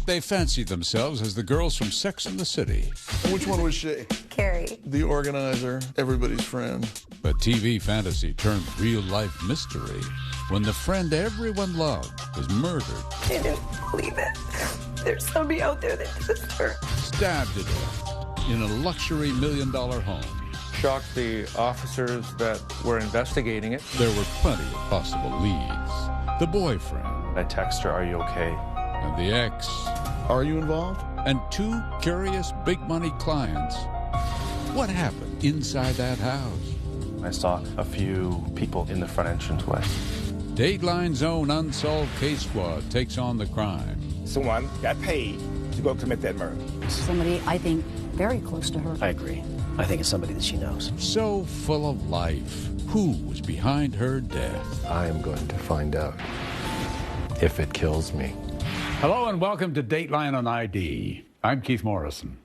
They fancy themselves as the girls from Sex and the City. And which one was she? Carrie. The organizer, everybody's friend. But TV fantasy turned real-life mystery when the friend everyone loved was murdered. I didn't believe it. There's somebody out there that does her. Stabbed to death in a luxury million-dollar home. Shocked the officers that were investigating it. There were plenty of possible leads. The boyfriend. I text her, "Are you okay?" And the ex. Are you involved? And two curious big-money clients. What happened inside that house? I saw a few people in the front entranceway. Dateline's own Unsolved Case Squad takes on the crime. Someone got paid to go commit that murder. Somebody, I think, very close to her. I agree. I think it's somebody that she knows. So full of life. Who was behind her death? I am going to find out if it kills me. Hello and welcome to Dateline on ID. I'm Keith Morrison.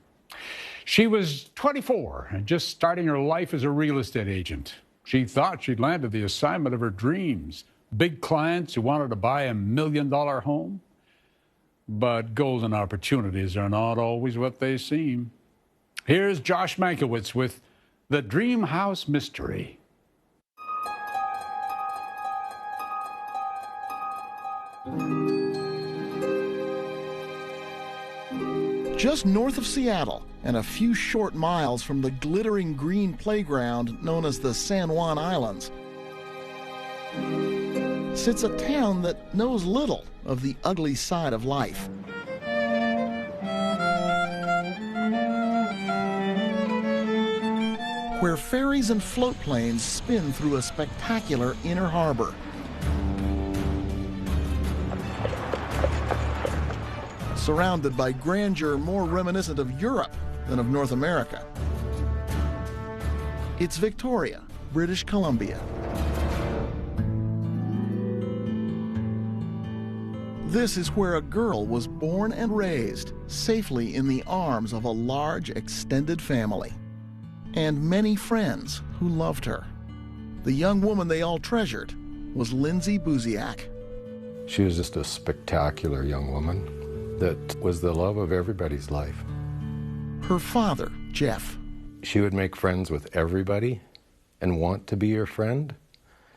She was 24 and just starting her life as a real estate agent. She thought she'd landed the assignment of her dreams. Big clients who wanted to buy $1 million home. But golden opportunities are not always what they seem. Here's Josh Mankiewicz with The Dream House Mystery. Just north of Seattle, and a few short miles from the glittering green playground known as the San Juan Islands, sits a town that knows little of the ugly side of life. Where ferries and float planes spin through a spectacular inner harbor. Surrounded by grandeur more reminiscent of Europe than of North America. It's Victoria, British Columbia. This is where a girl was born and raised safely in the arms of a large extended family and many friends who loved her. The young woman they all treasured was Lindsay Buziak. She was just a spectacular young woman that was the love of everybody's life. Her father, Jeff. She would make friends with everybody and want to be your friend.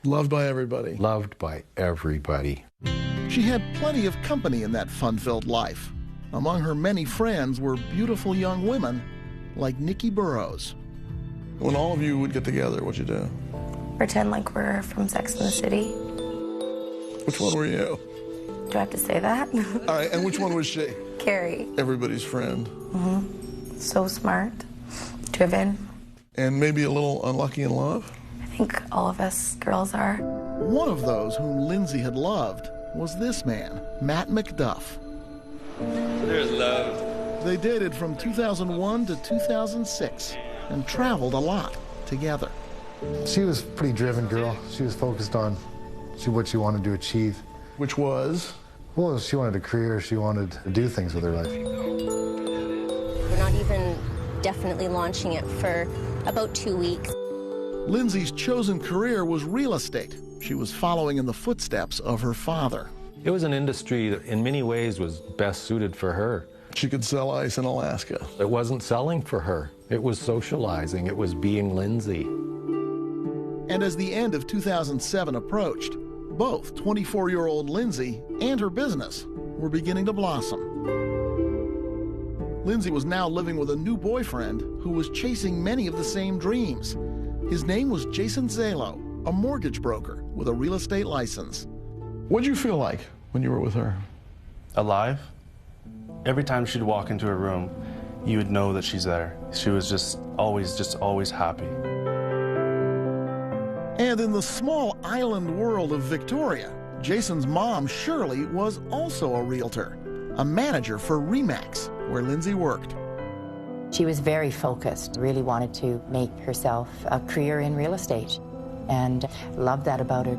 Loved by everybody. Loved by everybody. She had plenty of company in that fun-filled life. Among her many friends were beautiful young women like Nikki Burrows. When all of you would get together, what'd you do? Pretend like we're from Sex and the City. Which one were you? Do I have to say that? All right, and which one was she? Carrie. Everybody's friend. Mm-hmm. So smart, driven. And maybe a little unlucky in love? I think all of us girls are. One of those whom Lindsay had loved was this man, Matt McDuff. There's love. They dated from 2001 to 2006 and traveled a lot together. She was a pretty driven girl. She was focused on what she wanted to achieve. Which was? Well, she wanted a career. She wanted to do things with her life. We're not even definitely launching it for about 2 weeks. Lindsay's chosen career was real estate. She was following in the footsteps of her father. It was an industry that in many ways was best suited for her. She could sell ice in Alaska. It wasn't selling for her. It was socializing. It was being Lindsay. And as the end of 2007 approached, both 24-year-old Lindsay and her business were beginning to blossom. Lindsay was now living with a new boyfriend who was chasing many of the same dreams. His name was Jason Zalo, a mortgage broker with a real estate license. What'd you feel like when you were with her? Alive. Every time she'd walk into a room, you would know that she's there. She was just always happy. And in the small island world of Victoria, Jason's mom, Shirley, was also a realtor, a manager for Remax, where Lindsay worked. She was very focused, really wanted to make herself a career in real estate, and loved that about her.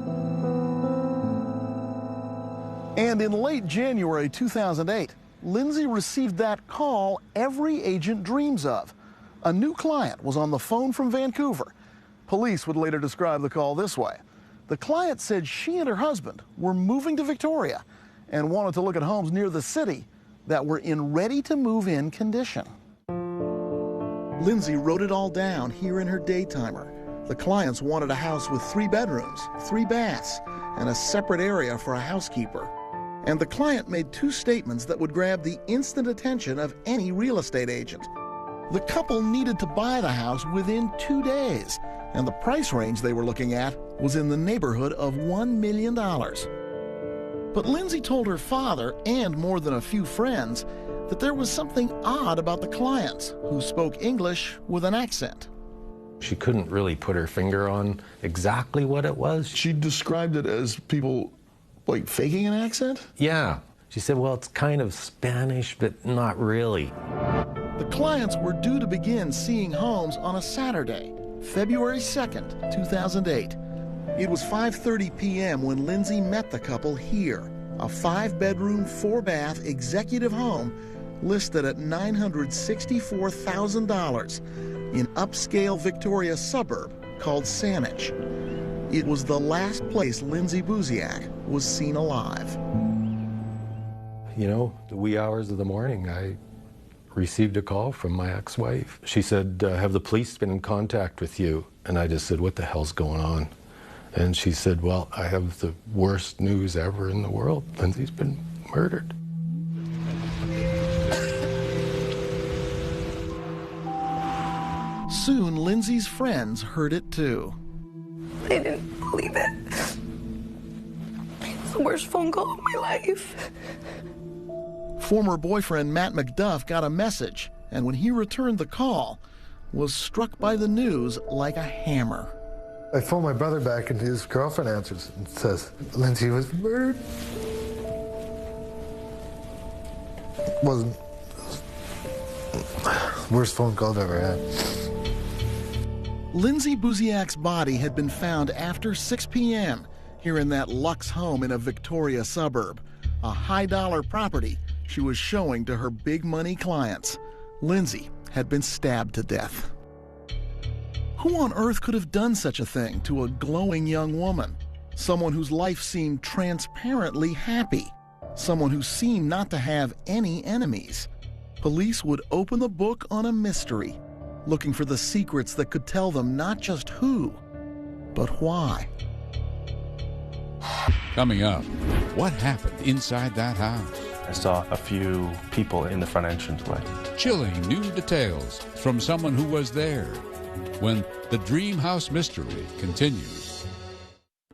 And in late January 2008, Lindsay received that call every agent dreams of. A new client was on the phone from Vancouver. Police would later describe the call this way. The client said she and her husband were moving to Victoria and wanted to look at homes near the city, that were in ready-to-move-in condition. Lindsay wrote it all down here in her daytimer. The clients wanted a house with 3 bedrooms, 3 baths, and a separate area for a housekeeper. And the client made 2 statements that would grab the instant attention of any real estate agent. The couple needed to buy the house within 2 days, and the price range they were looking at was in the neighborhood of $1 million. But Lindsay told her father and more than a few friends that there was something odd about the clients, who spoke English with an accent. She couldn't really put her finger on exactly what it was. She described it as people, like, faking an accent? Yeah. She said, well, it's kind of Spanish, but not really. The clients were due to begin seeing homes on a Saturday, February 2nd, 2008. It was 5:30 p.m. when Lindsay met the couple here, a 5-bedroom, 4-bath executive home listed at $964,000 in upscale Victoria suburb called Saanich. It was the last place Lindsay Buziak was seen alive. You know, the wee hours of the morning, I received a call from my ex-wife. She said, have the police been in contact with you? And I just said, what the hell's going on? And she said, well, I have the worst news ever in the world. Lindsay's been murdered. Soon, Lindsay's friends heard it too. I didn't believe it. It was the worst phone call of my life. Former boyfriend Matt McDuff got a message, and when he returned the call, was struck by the news like a hammer. I phoned my brother back, and his girlfriend answers and says, Lindsay was murdered. Wasn't worst phone call I've ever had. Lindsay Buziak's body had been found after 6 p.m. here in that luxe home in a Victoria suburb, a high-dollar property she was showing to her big-money clients. Lindsay had been stabbed to death. Who on earth could have done such a thing to a glowing young woman? Someone whose life seemed transparently happy. Someone who seemed not to have any enemies. Police would open the book on a mystery, looking for the secrets that could tell them not just who, but why. Coming up, what happened inside that house? I saw a few people in the front entranceway. Chilling new details from someone who was there when the Dream House mystery continues.